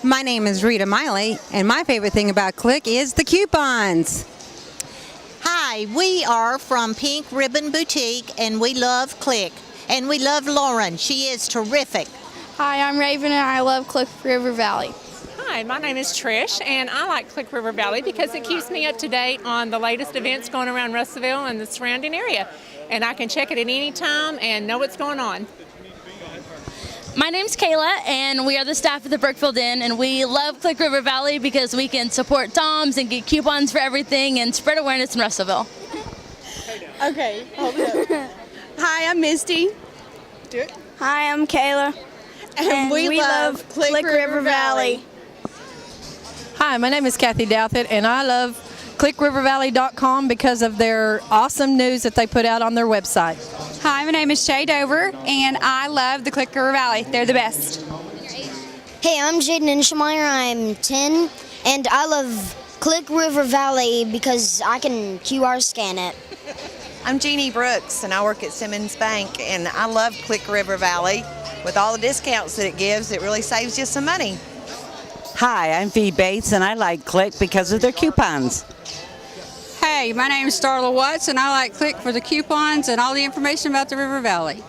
My name is Rita Miley, and my favorite thing about Click is the coupons. Hi, we are from Pink Ribbon Boutique, and we love Click. And we love Lauren. She is terrific. Hi, I'm Raven, and I love Click River Valley. Hi, my name is Trish, and I like Click River Valley because it keeps me up to date on the latest events going around Russellville and the surrounding area. And I can check it at any time and know what's going on. My name's Kayla, and we are the staff at the Brookfield Inn, and we love Click River Valley because we can support Tom's and get coupons for everything and spread awareness in Russellville. Okay, hold it. Hi, I'm Misty. Do it. Hi, I'm Kayla, And we love Click River Valley. Hi, my name is Kathy Douthit, and I love ClickRiverValley.com because of their awesome news that they put out on their website. Hi, my name is Shay Dover, and I love the Click River Valley. They're the best. Hey, I'm Jaden Inschmeyer. I'm 10, and I love Click River Valley because I can QR scan it. I'm Jeannie Brooks, and I work at Simmons Bank, and I love Click River Valley. With all the discounts that it gives, it really saves you some money. Hi, I'm Vee Bates, and I like Click because of their coupons. Hey, my name is Starla Watts, and I like Click for the coupons and all the information about the River Valley.